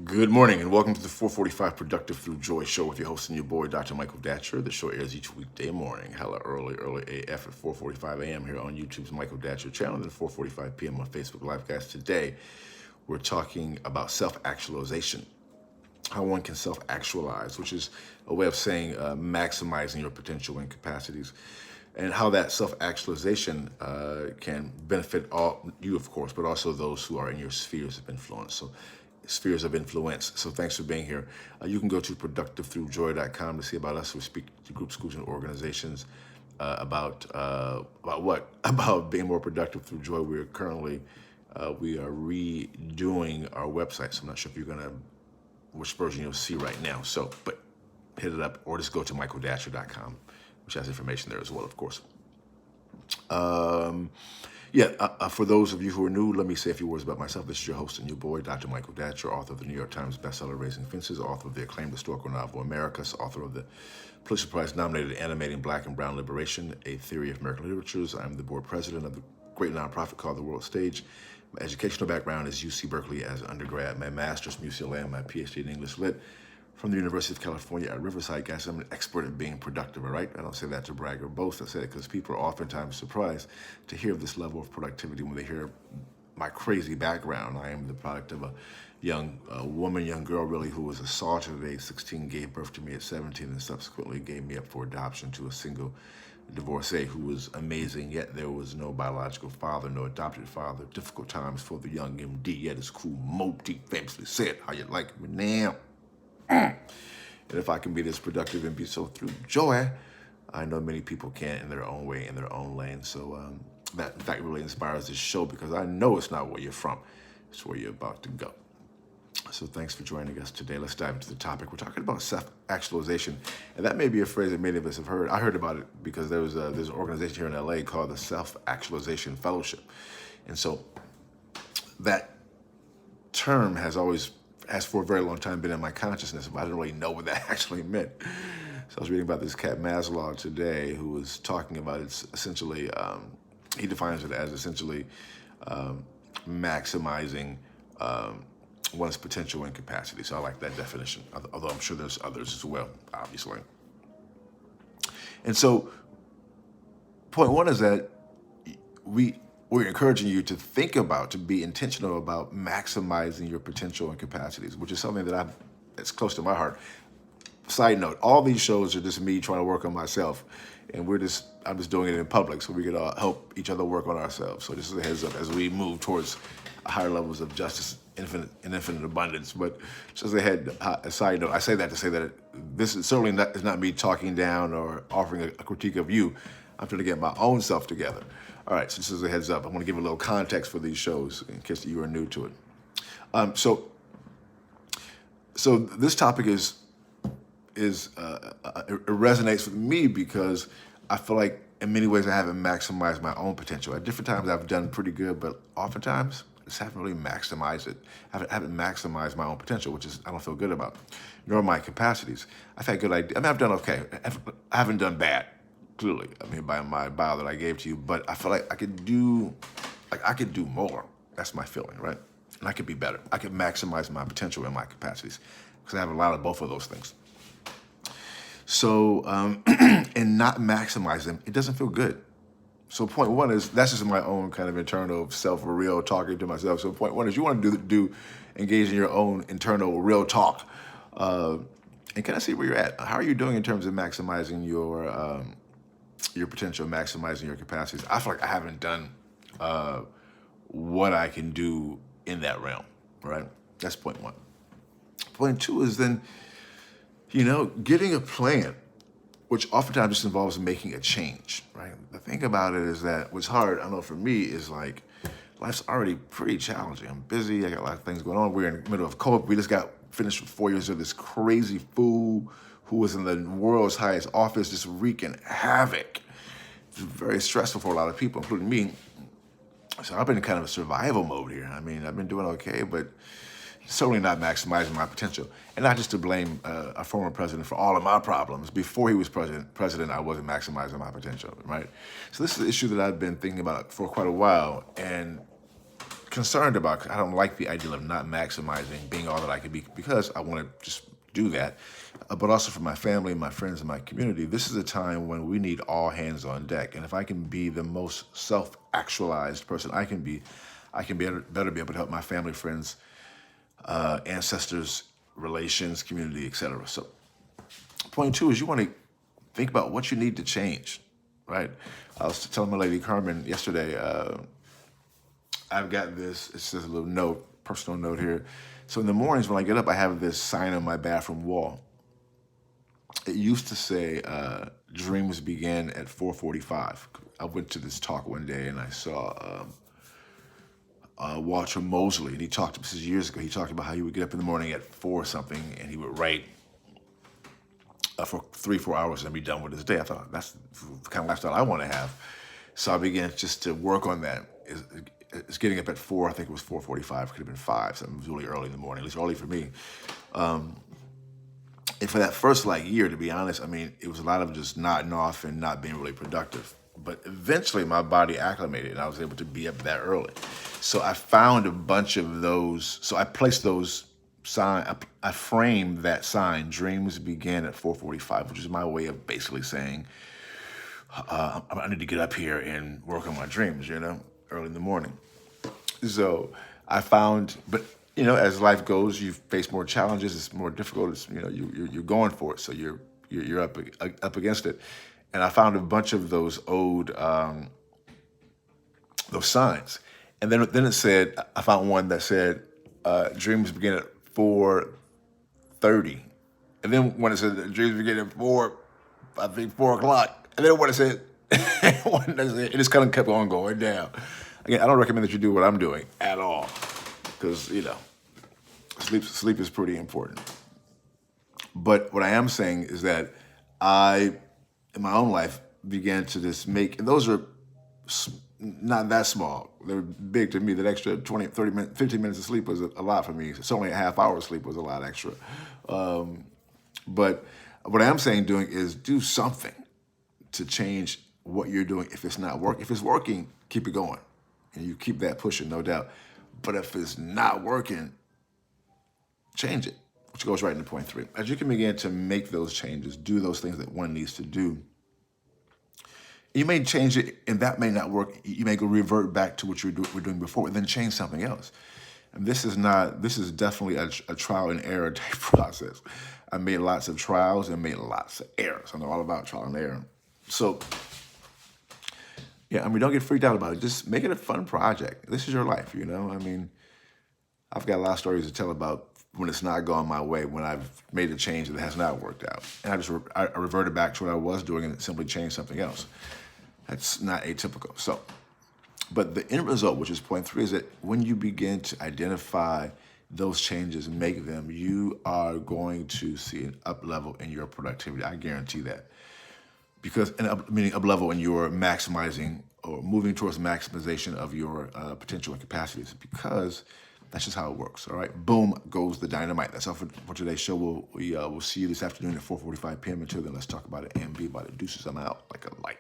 Good morning and welcome to the 445 Productive Through Joy show with your host and your boy, Dr. Michael Datcher. The show airs each weekday morning, hella early AF at 4:45 a.m. here on YouTube's Michael Datcher channel, and then 4:45 p.m. on Facebook Live. Guys, today we're talking about self-actualization, how one can self-actualize, which is a way of saying maximizing your potential and capacities, and how that self-actualization can benefit all you, of course, but also those who are in your spheres of influence. So thanks for being here. You can go to productivethroughjoy.com to see about us. We speak to groups, schools, and organizations about what? About being more productive through joy. We are currently redoing our website. So I'm not sure if you're gonna which version you'll see right now. So, but hit it up or just go to michaeldatcher.com, which has information there as well, of course. For those of you who are new, let me say a few words about myself. This is your host and your boy, Dr. Michael Datcher, author of the New York Times bestseller Raising Fences, author of the acclaimed historical novel Americas, author of the Pulitzer Prize-nominated animating Black and Brown Liberation, A Theory of American Literatures. I'm the board president of the great nonprofit called The World Stage. My educational background is UC Berkeley as an undergrad, my master's from UCLA, and my PhD in English Lit from the University of California at Riverside. Guys, I'm an expert at being productive, all right? I don't say that to brag or boast. I say it because people are oftentimes surprised to hear this level of productivity when they hear my crazy background. I am the product of a young girl, really, who was assaulted at age 16, gave birth to me at 17, and subsequently gave me up for adoption to a single divorcee who was amazing, yet there was no biological father, no adopted father. Difficult times for the young MD, yet his cool Moti famously said, "How you like me now?" And if I can be this productive and be so through joy, I know many people can in their own way, in their own lane. So that, in fact, really inspires this show because I know it's not where you're from. It's where you're about to go. So thanks for joining us today. Let's dive into the topic. We're talking about self-actualization. And that may be a phrase that many of us have heard. I heard about it because there's an organization here in LA called the Self-Actualization Fellowship. And so that term has for a very long time been in my consciousness, but I didn't really know what that actually meant. So I was reading about this cat Maslow today, who was talking about it's essentially, he defines it as essentially maximizing one's potential and capacity. So I like that definition, although I'm sure there's others as well, obviously. And so point one is that we're encouraging you to think about, to be intentional about maximizing your potential and capacities, which is something that it's close to my heart. Side note, all these shows are just me trying to work on myself, and I'm just doing it in public so we can all help each other work on ourselves. So this is a heads up as we move towards higher levels of justice, infinite abundance. But just a side note, I say that to say that this is certainly is not me talking down or offering a critique of you. I'm trying to get my own self together. All right, so this is a heads up. I want to give a little context for these shows in case you are new to it. So this topic it resonates with me because I feel like in many ways I haven't maximized my own potential. At different times I've done pretty good, but oftentimes I just haven't really maximized it. I haven't maximized my own potential, which I don't feel good about, nor my capacities. I've had good ideas. I mean, I've done okay. I haven't done bad. Clearly, I mean, by my bio that I gave to you, but I feel like I could do more. That's my feeling, right? And I could be better. I could maximize my potential and my capacities because I have a lot of both of those things. So, and not maximize them, it doesn't feel good. So point one is, that's just my own kind of internal self-real talking to myself. So point one is you want to engage in your own internal real talk. And kind of see where you're at. How are you doing in terms of maximizing your potential, maximizing your capacities? I feel like I haven't done what I can do in that realm, right? That's point one. Point two is then, getting a plan, which oftentimes just involves making a change, right? The thing about it is that what's hard, I know for me, is like life's already pretty challenging. I'm busy, I got a lot of things going on. We're in the middle of COVID. We just got finished with 4 years of this crazy fool who was in the world's highest office, just wreaking havoc. It's very stressful for a lot of people, including me. So I've been in kind of a survival mode here. I mean, I've been doing okay, but certainly not maximizing my potential. And not just to blame a former president for all of my problems. Before he was president, I wasn't maximizing my potential, right? So this is an issue that I've been thinking about for quite a while and concerned about. 'Cause I don't like the idea of not maximizing being all that I can be because I want to just do that. But also for my family, my friends, and my community, this is a time when we need all hands on deck. And if I can be the most self-actualized person I can be better be able to help my family, friends, ancestors, relations, community, etc. So point two is you want to think about what you need to change, right? I was telling my lady Carmen yesterday, I've got this, it says a little note, personal note here. So in the mornings when I get up, I have this sign on my bathroom wall. It used to say, dreams begin at 4:45. I went to this talk one day and I saw Walter Mosley, and this is years ago, he talked about how he would get up in the morning at 4 something and he would write for 3-4 hours and be done with his day. I thought that's the kind of lifestyle I want to have. So I began just to work on that. It's getting up at 4, I think it was 4:45, could have been 5, something really early in the morning, at least early for me. And for that first year, to be honest, I mean, it was a lot of just nodding off and not being really productive. But eventually my body acclimated and I was able to be up that early. So I found a bunch of those. So I placed those I framed that sign, dreams begin at 4:45, which is my way of basically saying, I need to get up here and work on my dreams, early in the morning. So I found, but as life goes, you face more challenges. It's more difficult. It's, you're going for it. So you're up against it. And I found a bunch of those old, those signs. And then it said, I found one that said, dreams begin at 4:30. And then when it said dreams begin at 4 o'clock. And then when it said, it just kind of kept on going down. Again, I don't recommend that you do what I'm doing at all, because sleep is pretty important. But what I am saying is that I, in my own life, began to just make, and those are not that small. They're big to me. That extra 20, 30 minutes, 15 minutes of sleep was a lot for me. It's only a half hour of sleep was a lot extra. But what I am saying doing is do something to change what you're doing. If it's not working, if it's working, keep it going. And you keep that pushing, no doubt. But if it's not working, change it, which goes right into point 3. As you can begin to make those changes, do those things that one needs to do, you may change it and that may not work. You may go revert back to what you were doing before and then change something else. And this is definitely a trial and error type process. I made lots of trials and made lots of errors. I know all about trial and error. So, yeah, don't get freaked out about it. Just make it a fun project. This is your life, I mean, I've got a lot of stories to tell about when it's not gone my way, when I've made a change that has not worked out. And I reverted back to what I was doing and simply changed something else. That's not atypical. So, but the end result, which is point 3, is that when you begin to identify those changes and make them, you are going to see an up level in your productivity. I guarantee that. Because, meaning up level in your maximizing or moving towards maximization of your potential and capacities, because that's just how it works. All right, boom goes the dynamite. That's all for today's show. We'll see you this afternoon at 4:45 p.m. Until then, let's talk about it and be about it. Deuces, I'm out like a light.